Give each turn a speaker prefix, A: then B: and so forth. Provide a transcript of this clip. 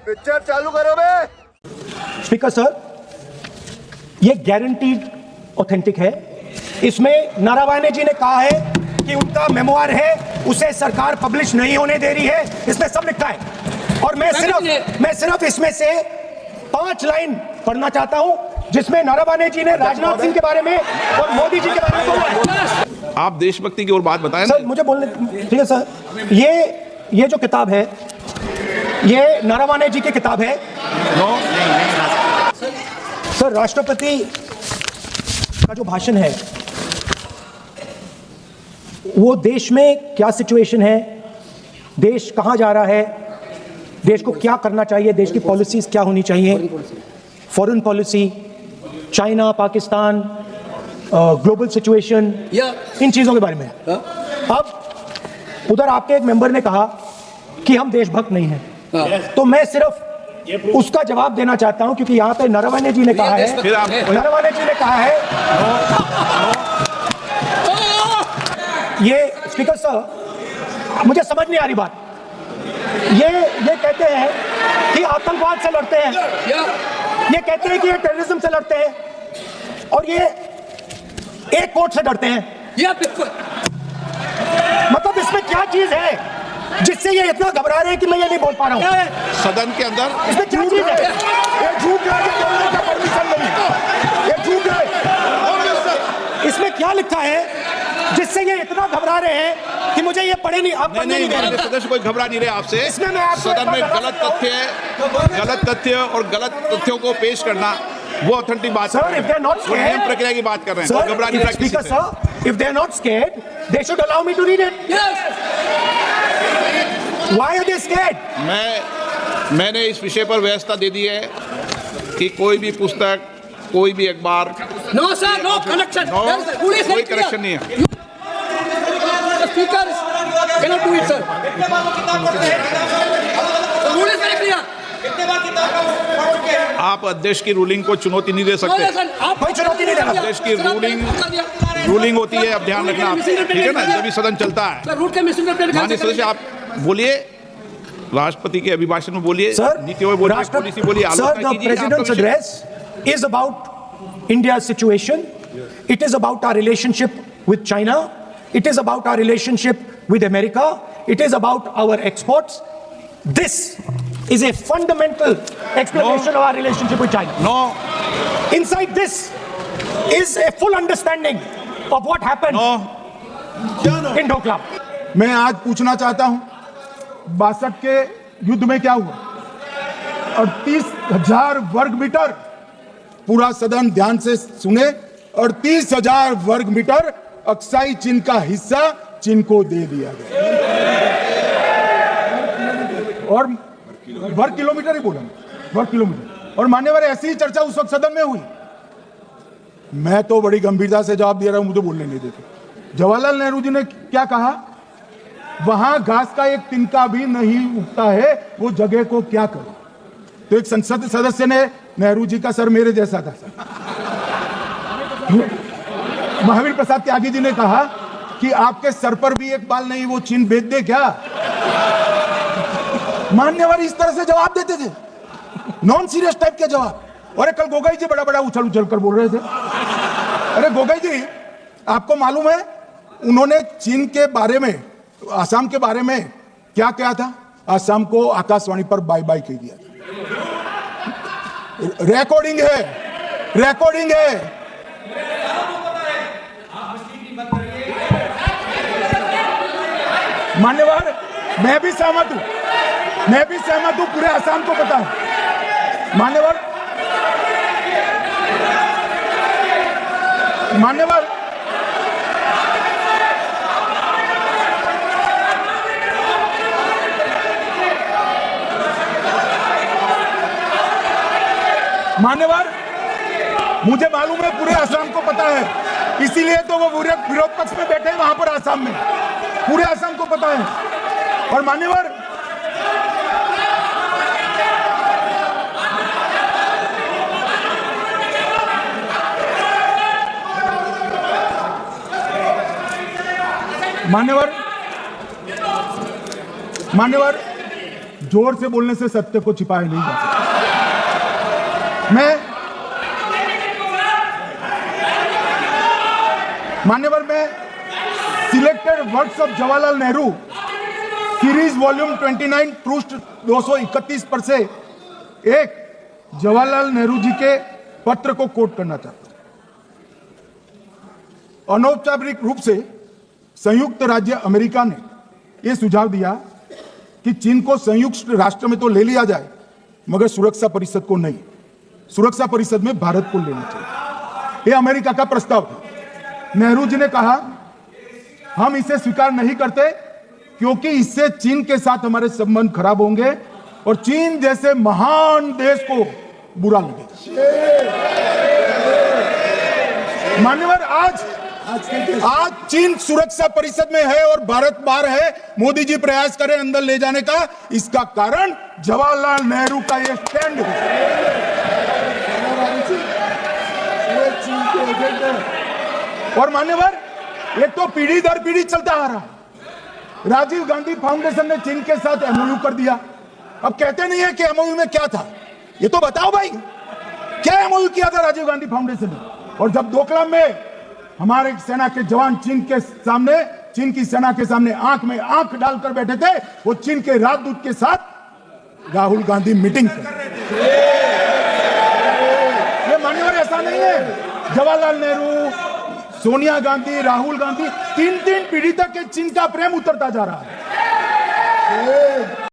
A: Picture चालू करो बे।
B: Speaker sir, ये गारंटीड ऑथेंटिक है। इसमें नारावाने जी ने कहा है कि उनका मेमोआर है, उसे सरकार पब्लिश नहीं होने दे रही है, इसमें सब लिखा है। और मैं सिर्फ इसमें से 5 लाइन पढ़ना चाहता हूं जिसमें नारावाने जी ने राजनाथ सिंह के बारे में और मोदी जी के बारे में बोला है।
C: आप देशभक्ति की ओर बात बताएं
B: सर, मुझे बोलने, ठीक है सर। ये जो किताब है, ये नारावाने जी की किताब है। सर, राष्ट्रपति का जो भाषण है वो देश में क्या सिचुएशन है, देश कहां जा रहा है, देश को क्या करना चाहिए, देश की पॉलिसीज क्या होनी चाहिए, foreign policy, China, Pakistan, global situation, इन चीजों के बारे में। अब उधर आपके एक मेंबर ने कहा कि हम देशभक्त नहीं हैं, तो मैं सिर्फ उसका जवाब देना चाहता हूं क्योंकि यहां पे नारावाने जी ने कहा है, ये स्पीकर साहब, मुझे समझ नहीं आ रही बात। ये कहते हैं कि आतंकवाद से लड़ते हैं, ये कहते हैं कि ये टेररिज्म से लड़ते हैं, और ये एक कोर्ट से डरते हैं। मतलब इसमें क्या चीज है जिससे ये इतना घबरा रहे हैं कि मैं ये नहीं बोल पा रहा हूं
C: सदन के अंदर?
B: इसमें क्या चीज है? ये झूठ है, ये बोलने का परमिशन नहीं, ये झूठ है। इसमें क्या लिखा है जिससे ये इतना घबरा रहे हैं कि मुझे ये पढ़े नहीं? आप
C: नहीं, सदस्य कोई घबरा नहीं रहे आपसे।
B: इसमें मैं आपको
C: सदन में गलत तथ्य और गलत तथ्यों को पेश करना वो ऑथेंटिक बात
B: है। If they are not scared,
C: प्रक्रिया की बात कर रहे हैं, घबरा नहीं रहा किसी से।
B: Sir, if they are not scared, they should allow me to read it. Why are they scared?
C: मैंने इस विषय पर व्यवस्था दे दी है कि कोई भी पुस्तक, कोई भी अखबार,
D: नो सर, नो कनेक्शन,
C: कोई कनेक्शन नहीं है।
D: Speaker cannot do it, sir. Rule is very clear.
C: आप अध्यक्ष की रूलिंग को चुनौती नहीं दे सकते।
B: कोई चुनौती नहीं देगा।
C: अध्यक्ष की रूलिंग होती है, अब ध्यान रखना, ठीक है ना, जब भी सदन चलता है। माननीय सदस्य, आप बोलिए, राष्ट्रपति के अभिभाषण में बोलिए, नीति में बोलिए, पॉलिसी बोलिए, आलोचना कीजिए।
B: President's address is about India's situation. It is about our relationship with China. It is about our relationship with America. It is about our exports. This is a fundamental explanation of our relationship with China.
C: No.
B: Inside this is a full understanding of what happened in Doklam.
E: मैं आज पूछना चाहता हूं, 62 के युद्ध में क्या हुआ? 38,000 वर्ग मीटर, पूरा सदन ध्यान से सुने, 38,000 वर्ग मीटर अक्साई चीन का हिस्सा चीन को दे दिया गया। और वर्ग किलोमीटर ही बोला, वर्ग किलोमीटर। और मान्यवर, ऐसी ही चर्चा उस वक्त सदन में हुई। मैं तो बड़ी गंभीरता से जवाब दे रहा हूं, मुझे बोलने नहीं देते। जवाहरलाल नेहरू जी ने क्या कहा? वहां घास का एक तिनका भी नहीं उगता है, वो जगह को क्या करे? तो एक संसद सदस्य ने, नेहरू जी का सर मेरे जैसा था, महावीर प्रसाद त्यागी जी ने कहा कि आपके सर पर भी एक बाल नहीं, वो चीन भेज दे क्या? मान्यवर इस तरह से जवाब देते थे, नॉन सीरियस टाइप के जवाब। और कल गोगोई जी बड़ा बड़ा उछल कर बोल रहे थे। अरे गोगोई जी, आपको मालूम है उन्होंने चीन के बारे में, आसाम के बारे में क्या कहा था? आसाम को आकाशवाणी पर बाय बाय कह दिया। रिकॉर्डिंग है। मान्यवर, मैं भी सहमत हूं, पूरे आसाम को पता है। मान्यवर, मुझे मालूम है पूरे आसाम को पता है, इसीलिए तो वो विरोध पक्ष में बैठे हैं वहां पर आसाम में। पूरे आसाम को पता है। और मान्यवर, जोर से बोलने से सत्य को छिपाया नहीं जा सकता। मान्यवर मैं selected words of Jawaharlal Nehru series volume 29 पृष्ठ 231 पर से एक जवाहरलाल नेहरू जी के पत्र को कोट करना चाहता हूं। अनौपचारिक रूप से संयुक्त राज्य अमेरिका ने यह सुझाव दिया कि चीन को संयुक्त राष्ट्र में तो ले लिया जाए मगर सुरक्षा परिषद को नहीं, सुरक्षा परिषद में भारत को लेना चाहिए। यह अमेरिका का प्रस्ताव था। नेहरू जी ने कहा हम इसे स्वीकार नहीं करते क्योंकि इससे चीन के साथ हमारे संबंध खराब होंगे और चीन जैसे महान देश को बुरा लगेगा। मान्यवर आज चीन सुरक्षा परिषद में है और भारत बाहर है। मोदी जी प्रयास करें अंदर ले जाने का, इसका कारण जवाहरलाल नेहरू का यह स्टैंड है। और मान्यवर एक तो पीढ़ी दर पीढ़ी चलता आ रहा। राजीव गांधी फाउंडेशन ने चीन के साथ एमओयू कर दिया। अब कहते नहीं है कि एमओयू में क्या था, ये तो बताओ भाई, क्या एमओयू किया था राजीव गांधी फाउंडेशन ने? और जब डोकलाम में हमारे सेना के जवान चीन की सेना के सामने आंख में आंख डालकर बैठे थे, वो चीन के राजदूत के साथ राहुल गांधी मीटिंग कर रहे थे। ये मान्यवर ऐसा नहीं है। जवाहरलाल नेहरू, सोनिया गांधी, राहुल गांधी, तीन पीढ़ी तक चीन का प्रेम उतरता जा रहा है।